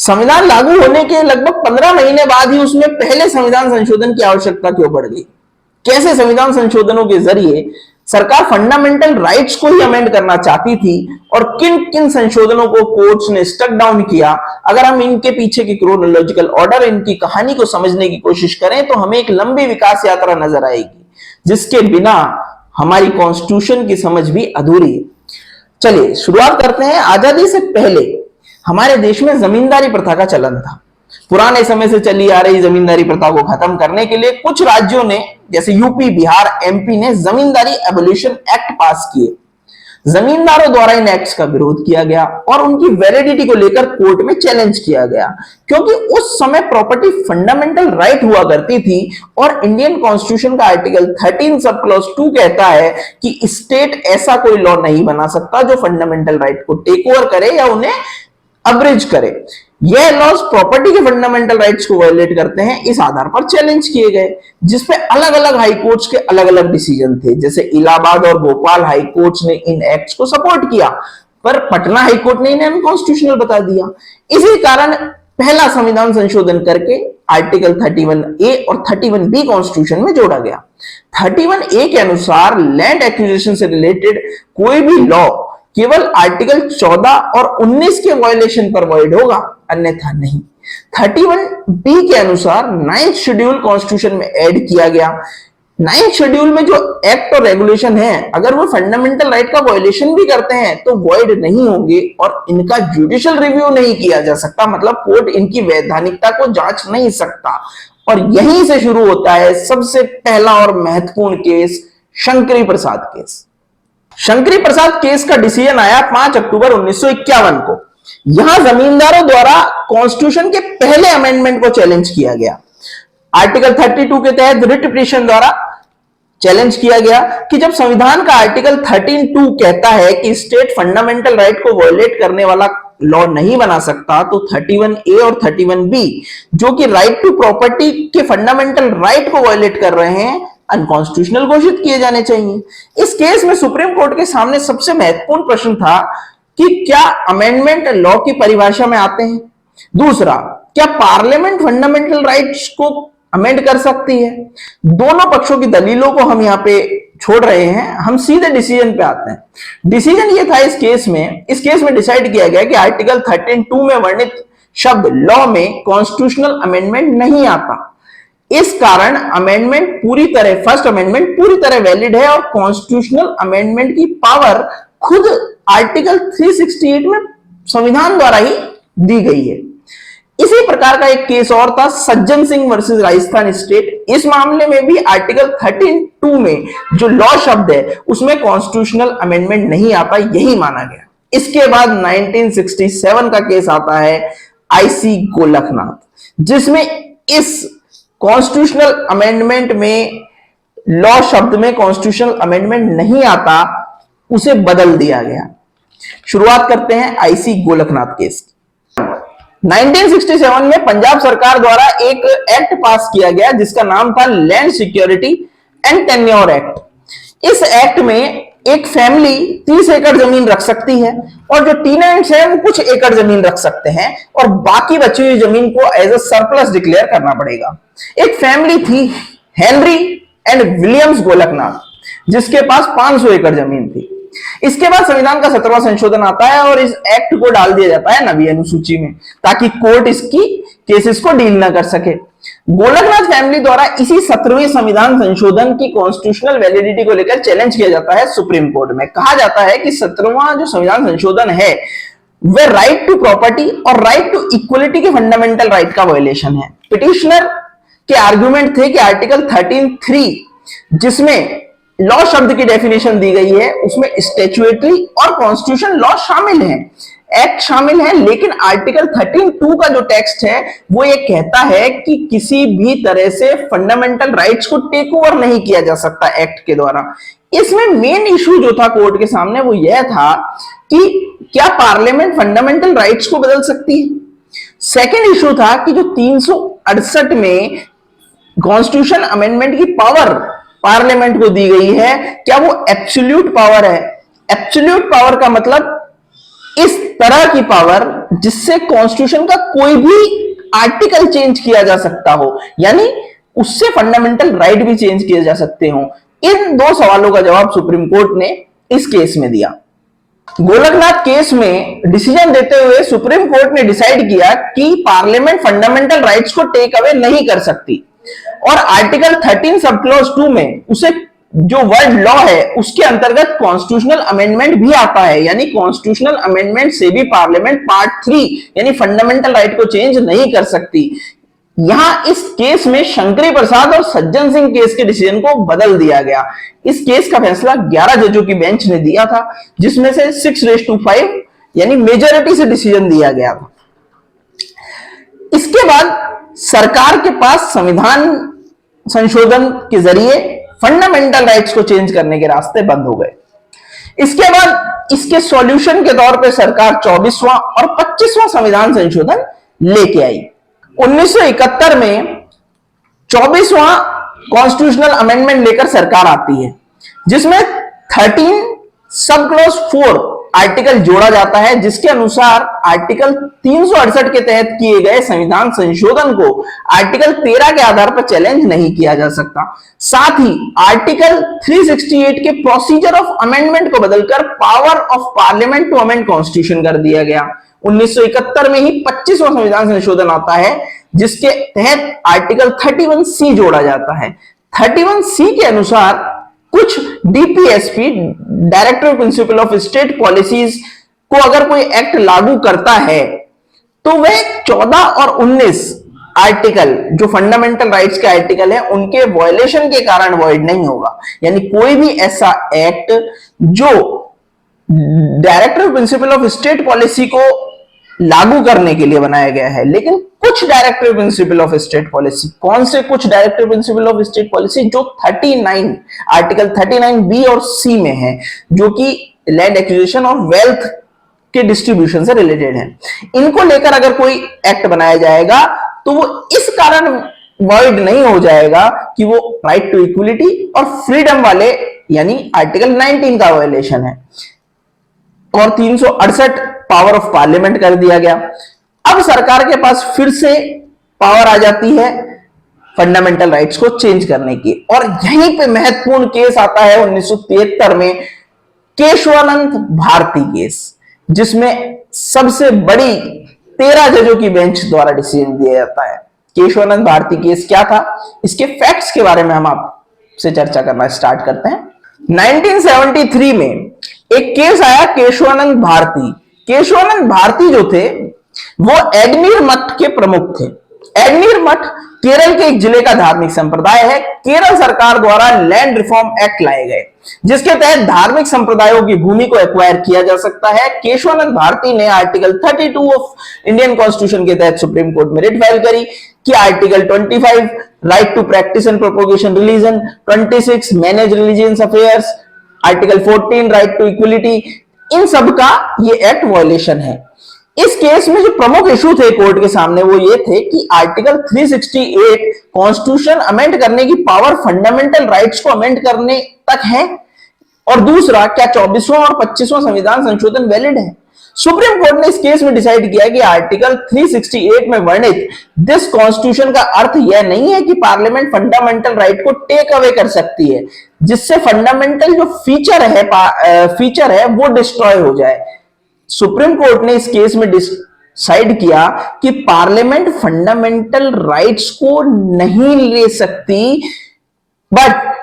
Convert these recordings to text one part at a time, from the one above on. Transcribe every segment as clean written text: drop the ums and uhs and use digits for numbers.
संविधान लागू होने के लगभग 15 महीने बाद ही उसमें पहले संविधान संशोधन की आवश्यकता क्यों पड़ गई? कैसे संविधान संशोधनों के जरिए सरकार फंडामेंटल राइट्स को ही अमेंड करना चाहती थी और किन किन संशोधनों को कोर्ट्स ने स्टक डाउन किया? अगर हम इनके पीछे की क्रोनोलॉजिकल ऑर्डर, इनकी कहानी को समझने की कोशिश करें तो हमें एक लंबी विकास यात्रा नजर आएगी, जिसके बिना हमारी कॉन्स्टिट्यूशन की समझ भी अधूरी है। चलिए शुरुआत करते हैं। आजादी से पहले हमारे देश में जमींदारी प्रथा का चलन था। पुराने समय से चली आ रही जमींदारी प्रथा को खत्म करने के लिए कुछ राज्यों ने, जैसे यूपी, बिहार, एमपी ने जमींदारी एबोलिशन एक्ट पास किए। जमींदारों द्वारा इन एक्ट्स का विरोध किया गया और उनकी वैलिडिटी को लेकर कोर्ट में चैलेंज किया गया, क्योंकि उस समय प्रॉपर्टी फंडामेंटल राइट हुआ करती थी और इंडियन कॉन्स्टिट्यूशन का आर्टिकल 13 सब क्लॉज 2 कहता है कि स्टेट ऐसा कोई लॉ नहीं बना सकता जो फंडामेंटल राइट को टेक ओवर करे या उन्हें अब्रिज करे। यह लॉज प्रॉपर्टी के फंडामेंटल राइट्स को वायलेट करते हैं, इस आधार पर चैलेंज किए गए, जिसपे अलग अलग हाई कोर्ट्स के अलग अलग डिसीजन थे। जैसे इलाहाबाद और भोपाल हाई कोर्ट्स ने इन एक्ट्स को सपोर्ट किया, पर पटना हाई कोर्ट ने इन्हें अनकॉन्स्टिट्यूशनल बता दिया। इसी कारण पहला संविधान संशोधन करके आर्टिकल 31A और 31B कॉन्स्टिट्यूशन में जोड़ा गया। 31A के अनुसार लैंड एक्विजिशन से रिलेटेड कोई भी लॉ केवल आर्टिकल 14 और 19 के वायलेशन पर वॉइड होगा, अन्यथा नहीं। 31B के अनुसार 9th शेड्यूल कॉन्स्टिट्यूशन में ऐड किया गया। 9th शेड्यूल में जो एक्ट और रेगुलेशन है, अगर वो फंडामेंटल राइट का वायलेशन भी करते हैं तो वॉइड नहीं होंगे और इनका जुडिशियल रिव्यू नहीं किया जा सकता, मतलब कोर्ट इनकी वैधानिकता को जांच नहीं सकता। और यहीं से शुरू होता है सबसे पहला और महत्वपूर्ण केस, शंकरी प्रसाद केस। शंकरी प्रसाद केस का डिसीजन आया 5 अक्टूबर 1951 को। यहां जमींदारों द्वारा कॉन्स्टिट्यूशन के पहले अमेंडमेंट को चैलेंज किया गया। आर्टिकल 32 के तहत रिट पिटीशन द्वारा चैलेंज किया गया कि जब संविधान का आर्टिकल 13(2) कहता है कि स्टेट फंडामेंटल राइट को वायलेट करने वाला लॉ नहीं बना सकता, तो 31A और 31B जो कि राइट टू प्रॉपर्टी के फंडामेंटल राइट को वायलेट कर रहे हैं, अनकॉन्स्टिट्यूशनल घोषित किए जाने चाहिए। इस केस में सुप्रीम कोर्ट के सामने सबसे महत्वपूर्ण प्रश्न था कि क्या अमेंडमेंट लॉ की परिभाषा में आते हैं? दूसरा, क्या पार्लियामेंट फंडामेंटल राइट्स को अमेंड कर सकती है? दोनों पक्षों की दलीलों को हम यहां पे छोड़ रहे हैं, हम सीधे डिसीजन पे आते हैं। डिसीजन ये था इस केस में डिसाइड किया गया कि आर्टिकल 13(2) में वर्णित शब्द लॉ में कॉन्स्टिट्यूशनल अमेंडमेंट नहीं आता। इस कारण फर्स्ट अमेंडमेंट पूरी तरह वैलिड है और कॉन्स्टिट्यूशनल अमेंडमेंट की पावर खुद आर्टिकल 368 में संविधान द्वारा ही दी गई है। इसी प्रकार का एक केस और था, सज्जन सिंह वर्सेस राजस्थान स्टेट। इस मामले में भी आर्टिकल 13(2) में जो लॉ शब्द है उसमें कॉन्स्टिट्यूशनल अमेंडमेंट नहीं आता, यही माना गया। इसके बाद 1967 का केस आता है, IC गोलखनाथ, जिसमें इस कॉन्स्टिट्यूशनल अमेंडमेंट में लॉ शब्द में कॉन्स्टिट्यूशनल अमेंडमेंट नहीं आता, उसे बदल दिया गया। शुरुआत करते हैं IC गोलखनाथ केस की। 1967 में पंजाब सरकार द्वारा एक एक्ट पास किया गया जिसका नाम था land security and tenure act. इस एक्ट में एक फैमिली 30 एकड़ जमीन रख सकती है और जो टेनेंट्स हैं वो कुछ एकड़ जमीन रख सकते हैं और बाकी बची हुई जमीन को एज अ सरप्लस डिक्लेयर करना पड़ेगा। एक फैमिली थी, हेनरी एंड विलियम्स गोलखनाथ, जिसके पास 500 एकड़ जमीन थी। इसके बाद संविधान का 17वां संशोधन आता है और इस एक्ट को डाल दिया जाता है नवी अनुसूची में, ताकि कोर्ट इसकी केसेस को डील ना कर सके। गोलखनाथ फैमिली द्वारा इसी 17वें संविधान संशोधन की कॉन्स्टिट्यूशनल वैलिडिटी को लेकर चैलेंज किया जाता है सुप्रीम कोर्ट में। कहा जाता है कि 17वां जो संविधान संशोधन है वह राइट टू प्रॉपर्टी और राइट टू इक्वलिटी के फंडामेंटल राइट का वायलेशन है। पिटिशनर के आर्गुमेंट थे कि आर्टिकल 13(3) जिसमें लॉ शब्द की डेफिनेशन दी गई है उसमें स्टैट्यूटरी और कॉन्स्टिट्यूशन लॉ शामिल है, एक्ट शामिल है, लेकिन आर्टिकल 13(2) का जो टेक्स्ट है वो ये कहता है कि किसी भी तरह से फंडामेंटल राइट्स को टेक ओवर नहीं किया जा सकता एक्ट के द्वारा। इसमें मेन इशू जो था कोर्ट के सामने वो यह था कि क्या पार्लियामेंट फंडामेंटल राइट्स को बदल सकती है। सेकेंड इशू था कि जो 368 में कॉन्स्टिट्यूशन अमेंडमेंट की पावर पार्लियामेंट को दी गई है, क्या वो एब्सोल्यूट पावर है। एब्सोल्यूट पावर का मतलब इस तरह की पावर जिससे कॉन्स्टिट्यूशन का कोई भी आर्टिकल चेंज किया जा सकता हो, यानी उससे फंडामेंटल राइट भी चेंज किए जा सकते हो। इन दो सवालों का जवाब सुप्रीम कोर्ट ने इस केस में दिया। गोलकनाथ केस में डिसीजन देते हुए सुप्रीम कोर्ट ने डिसाइड किया कि पार्लियामेंट फंडामेंटल राइट्स को टेक अवे नहीं कर सकती, और आर्टिकल 13 सब क्लॉज 2 में उसे जो वर्ल्ड लॉ है उसके अंतर्गत कॉन्स्टिट्यूशनल अमेंडमेंट भी आता है, यानी कॉन्स्टिट्यूशनल अमेंडमेंट से भी पार्लियामेंट पार्ट 3 यानी फंडामेंटल राइट को चेंज नहीं कर सकती। यहां इस केस में शंकरी प्रसाद और सज्जन सिंह केस के डिसीजन को बदल दिया गया। इस केस का फैसला 11 जजों की बेंच ने दिया था, जिसमें से 6-5 यानी मेजोरिटी से डिसीजन दिया गया था। इसके बाद सरकार के पास संविधान संशोधन के जरिए फंडामेंटल राइट्स को चेंज करने के रास्ते बंद हो गए। इसके बाद इसके सॉल्यूशन के तौर पे सरकार 24वां और 25वां संविधान संशोधन लेके आई। 1971 में 24वां कॉन्स्टिट्यूशनल अमेंडमेंट लेकर सरकार आती है, जिसमें 13 सब क्लॉज 4 आर्टिकल जोड़ा जाता है, जिसके अनुसार आर्टिकल 368 के तहत किए गए संविधान संशोधन को आर्टिकल 13 के आधार पर चैलेंज नहीं किया जा सकता। साथ ही आर्टिकल 368 के प्रोसीजर ऑफ अमेंडमेंट को बदलकर power of parliament to amend constitution कर दिया गया। 1971 में ही 25वां संविधान संशोधन आता है, जिसके तहत आर्टिकल 31C जोड़ा जाता है। 31C के अनुसार कुछ DPSP director principle of state policies को अगर कोई एक्ट लागू करता है तो वह 14 और 19 आर्टिकल जो फंडामेंटल राइट्स के आर्टिकल है उनके वायलेशन के कारण वॉइड नहीं होगा। यानी कोई भी ऐसा एक्ट जो director principle of state policy को लागू करने के लिए बनाया गया है, लेकिन कुछ directive principle of state policy, कौन से कुछ directive principle of state policy, जो 39 आर्टिकल 39B और C में है, जो कि लैंड एक्विजिशन और वेल्थ के डिस्ट्रीब्यूशन से रिलेटेड है। इनको लेकर अगर कोई एक्ट बनाया जाएगा तो वो इस कारण वॉइड नहीं हो जाएगा कि वो राइट टू इक्वलिटी और फ्रीडम वाले यानी आर्टिकल 19 का वायलेशन है, और 368 पावर ऑफ पार्लियामेंट कर दिया गया। अब सरकार के पास फिर से पावर आ जाती है फंडामेंटल राइट्स को चेंज करने की, और यहीं पे महत्वपूर्ण केस आता है 1973 में केशवानंद भारती केस, जिसमें सबसे बड़ी 13 जजों की बेंच द्वारा डिसीजन दिया जाता है। केशवानंद भारती केस क्या था, इसके फैक्ट्स के बारे में हम आपसे चर्चा करना स्टार्ट करते हैं। 1973 में एक केस आया केशवानंद भारती। केशवानंद भारती जो थे वो एडमीर मठ के प्रमुख थे। एडमीर मठ केरल के एक जिले का धार्मिक संप्रदाय है। केरल सरकार द्वारा लैंड रिफॉर्म एक्ट लाए गए, जिसके तहत धार्मिक संप्रदायों की भूमि को एक्वायर किया जा सकता है। केशवानंद भारती ने आर्टिकल 32 ऑफ इंडियन कॉन्स्टिट्यूशन के तहत सुप्रीम कोर्ट में रिट फाइल करी कि article 25 right to practice and propagation religion, 26 manage religious affairs, article 14 right to equality, इन सब का ये एक्ट वायलेशन है। इस केस में जो प्रमुख इशू थे कोर्ट के सामने वो ये थे कि आर्टिकल 368 कॉन्स्टिट्यूशन अमेंड करने की पावर फंडामेंटल राइट्स को अमेंड करने तक है, और दूसरा क्या 24वां और 25वां संविधान संशोधन वैलिड है। सुप्रीम कोर्ट ने इस केस में डिसाइड किया कि आर्टिकल 368 में वर्णित दिस कॉन्स्टिट्यूशन का अर्थ यह नहीं है कि पार्लियामेंट फंडामेंटल राइट को टेक अवे कर सकती है, जिससे फंडामेंटल जो फीचर है वो डिस्ट्रॉय हो जाए। सुप्रीम कोर्ट ने इस केस में डिसाइड किया कि पार्लियामेंट फंडामेंटल राइट्स को नहीं ले सकती, बट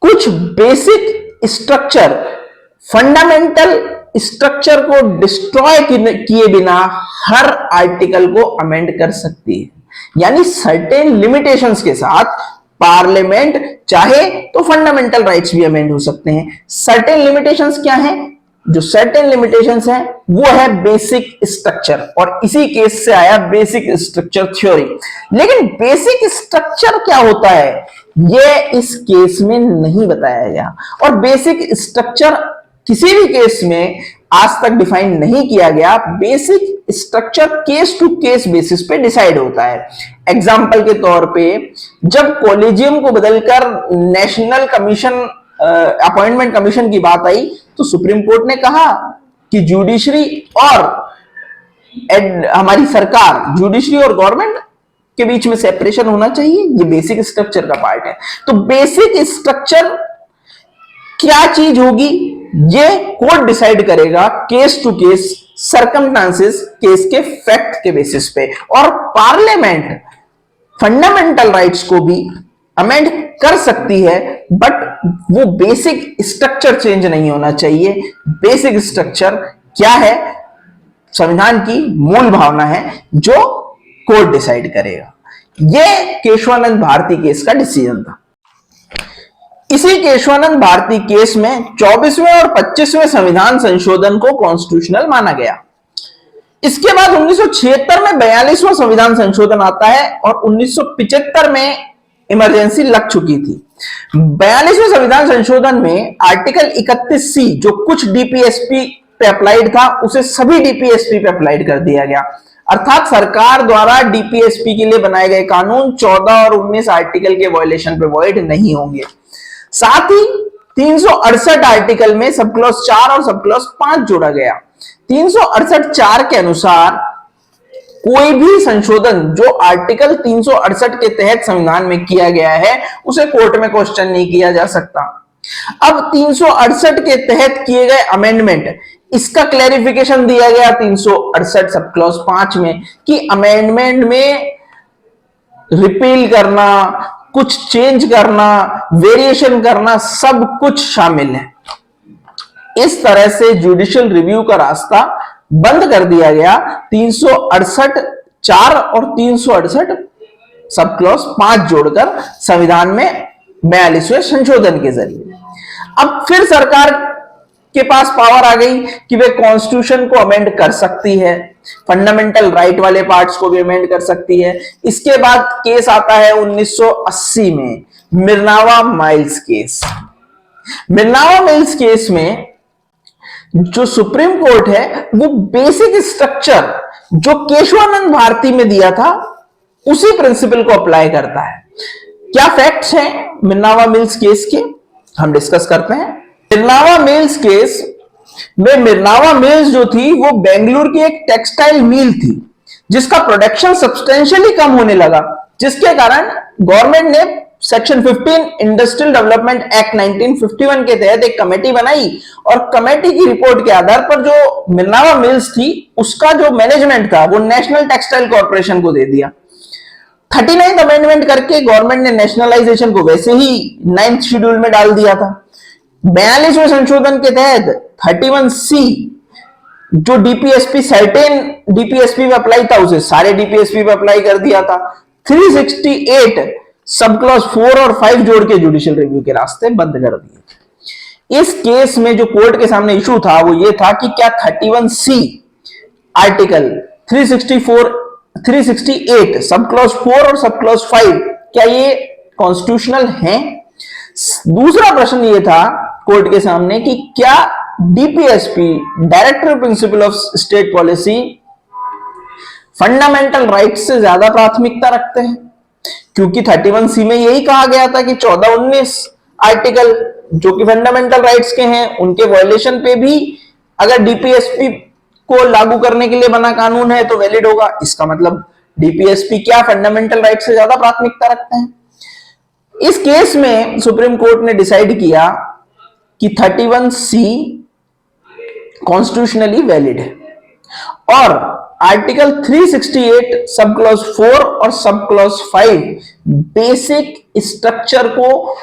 कुछ बेसिक स्ट्रक्चर, फंडामेंटल स्ट्रक्चर को डिस्ट्रॉय किए बिना हर आर्टिकल को अमेंड कर सकती है। यानी सर्टेन लिमिटेशंस के साथ पार्लियामेंट चाहे तो फंडामेंटल राइट्स भी अमेंड हो सकते हैं। सर्टेन लिमिटेशंस क्या हैं? जो सर्टेन लिमिटेशंस हैं वो है बेसिक स्ट्रक्चर, और इसी केस से आया बेसिक स्ट्रक्चर थ्योरी। लेकिन बेसिक स्ट्रक्चर क्या होता है ये इस केस में नहीं बताया गया, और बेसिक स्ट्रक्चर किसी भी केस में आज तक डिफाइन नहीं किया गया। Basic structure case to case basis पे डिसाइड होता है। एग्जाम्पल के तौर पे जब कॉलेजियम को बदलकर नेशनल कमीशन अपॉइंटमेंट कमीशन की बात आई तो सुप्रीम कोर्ट ने कहा कि जुडिशरी और हमारी सरकार, जुडिशरी और गवर्नमेंट के बीच में सेपरेशन होना चाहिए। ये बेसिक स्ट्रक्चर का पार्ट है। तो बेसिक स्ट्रक्चर क्या चीज होगी, ये कोर्ट डिसाइड करेगा case to case, circumstances, case के फैक्ट के बेसिस पे। और पार्लियामेंट फंडामेंटल राइट्स को भी अमेंड कर सकती है, बट वो बेसिक स्ट्रक्चर चेंज नहीं होना चाहिए। बेसिक स्ट्रक्चर क्या है, संविधान की मूल भावना है, जो कोर्ट डिसाइड करेगा। ये केशवानंद भारती केस का डिसीजन था। इसी केशवानंद भारती केस में 24वें और 25वें संविधान संशोधन को कॉन्स्टिट्यूशनल माना गया। इसके बाद 1976 में 42वां संविधान संशोधन आता है और 1975 में इमरजेंसी लग चुकी थी। 42वें संविधान संशोधन में आर्टिकल 31C जो कुछ डीपीएसपी पे अप्लाइड था, उसे सभी डीपीएसपी पे अप्लाइड कर दिया गया। अर्थात सरकार द्वारा डीपीएसपी के लिए बनाए गए कानून 14 और 19 आर्टिकल के वायलेशन पे वॉइड नहीं होंगे। साथ ही 368 आर्टिकल में सब क्लॉज 4 और सब क्लॉज 5 जोड़ा गया। 368(4) के अनुसार कोई भी संशोधन जो आर्टिकल 368 के तहत संविधान में किया गया है, उसे कोर्ट में क्वेश्चन नहीं किया जा सकता। अब 368 के तहत किए गए अमेंडमेंट, इसका क्लैरिफिकेशन दिया गया 368 सब क्लॉज 5 में कि अमेंडमेंट में रिपील करना, कुछ चेंज करना, वेरिएशन करना, सब कुछ शामिल है। इस तरह से जुडिशियल रिव्यू का रास्ता बंद कर दिया गया 368(4) और 368 सब क्लॉज 5 जोड़कर संविधान में 42वें संशोधन के जरिए। अब फिर सरकार के पास पावर आ गई कि वे कॉन्स्टिट्यूशन को अमेंड कर सकती है, फंडामेंटल राइट वाले पार्ट्स को भी अमेंड कर सकती है। इसके बाद केस आता है 1980 में, मिर्नावा माइल्स केस। मिर्नावा मिल्स केस में जो सुप्रीम कोर्ट है, वो बेसिक स्ट्रक्चर जो केशवानंद भारती में दिया था, उसी प्रिंसिपल को अप्लाई करता है। क्या फैक्ट्स हैं मिर्नावा मिल्स केस के, हम डिस्कस करते हैं। मिर्नावा मिल्स केस में मिर्नावा मिल्स जो थी, वो बेंगलुरु की एक टेक्सटाइल मिल थी, जिसका प्रोडक्शन सब्सटेंशियली कम होने लगा, जिसके कारण गवर्नमेंट ने सेक्शन 15 इंडस्ट्रियल डेवलपमेंट एक्ट 1951 के तहत एक कमेटी बनाई और कमेटी की रिपोर्ट के आधार पर जो मिर्नावा मिल्स थी, उसका जो मैनेजमेंट था, वो नेशनल टेक्सटाइल कॉर्पोरेशन को दे दिया। 39th अमेंडमेंट करके गवर्नमेंट ने नेशनलाइजेशन को वैसे ही 9th शेड्यूल में डाल दिया था। 42वें संशोधन के तहत 31C जो डीपीएसपी सर्टेन डीपीएसपी पे अप्लाई था, उसे सारे डीपीएसपी पे अप्लाई कर दिया था। 368 सब क्लॉज 4 और 5 जोड़ के जुडिशियल रिव्यू के रास्ते बंद कर दिए। इस केस में जो कोर्ट के सामने इशू था, वो ये था कि क्या 31C आर्टिकल 368 सब क्लॉज 4 और सब क्लॉज 5 क्या ये कॉन्स्टिट्यूशनल हैं? दूसरा प्रश्न ये था कोर्ट के सामने कि क्या DPSP, director principle of state policy, fundamental rights से ज्यादा प्राथमिकता रखते हैं? क्योंकि 31C में यही कहा गया था कि 14-19 आर्टिकल जो कि फंडामेंटल राइट्स के हैं, उनके वायलेशन पे भी अगर डीपीएसपी को लागू करने के लिए बना कानून है तो वैलिड होगा। इसका मतलब डीपीएसपी क्या फंडामेंटल राइट से ज्यादा प्राथमिकता रखते हैं? इस केस में सुप्रीम कोर्ट ने डिसाइड किया कि 31C कॉन्स्टिट्यूशनली वैलिड है और आर्टिकल 368 सब क्लॉज 4 और सब क्लॉज 5 बेसिक स्ट्रक्चर को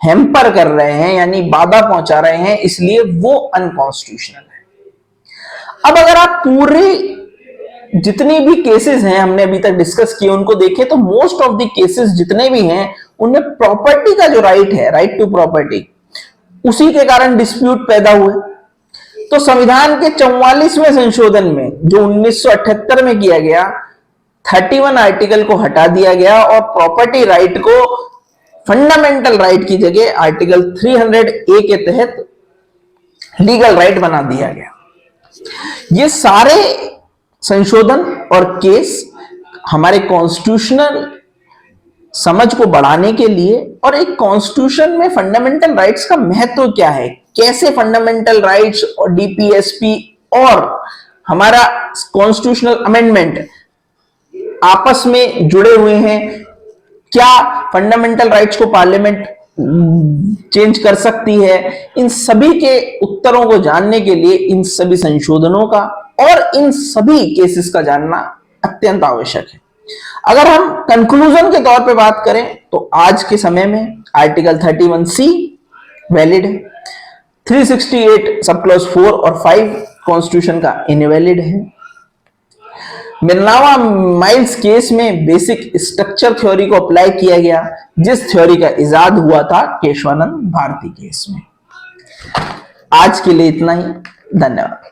हैम्पर कर रहे हैं, यानी बाधा पहुंचा रहे हैं, इसलिए वो अनकॉन्स्टिट्यूशनल है। अब अगर आप पूरे जितनी भी केसेस हैं हमने अभी तक डिस्कस किए उनको देखें, तो मोस्ट ऑफ द केसेस जितने भी हैं उनमें प्रॉपर्टी का जो राइट है, राइट टू प्रॉपर्टी, उसी के कारण डिस्प्यूट पैदा हुए। तो संविधान के 44वें संशोधन में जो 1978 में किया गया, 31 आर्टिकल को हटा दिया गया और प्रॉपर्टी राइट को फंडामेंटल राइट की जगह आर्टिकल 300A के तहत लीगल राइट बना दिया गया। ये सारे संशोधन और केस हमारे कॉन्स्टिट्यूशनल समझ को बढ़ाने के लिए और एक कॉन्स्टिट्यूशन में फंडामेंटल राइट्स का महत्व क्या है, कैसे फंडामेंटल राइट्स और डीपीएसपी और हमारा कॉन्स्टिट्यूशनल अमेंडमेंट आपस में जुड़े हुए हैं। क्या फंडामेंटल राइट्स को पार्लियामेंट चेंज कर सकती है? इन सभी के उत्तरों को जानने के लिए इन सभी संशोधनों का और इन सभी केसेस का जानना अत्यंत आवश्यक है। अगर हम कंक्लूजन के तौर पे बात करें तो आज के समय में आर्टिकल 31C वैलिड है, 368 सब क्लॉज 4 और 5 कॉन्स्टिट्यूशन का इनवैलिड है। मिर्नावा माइल्स केस में बेसिक स्ट्रक्चर थ्योरी को अप्लाई किया गया, जिस थ्योरी का इजाद हुआ था केशवानंद भारती केस में। आज के लिए इतना ही, धन्यवाद।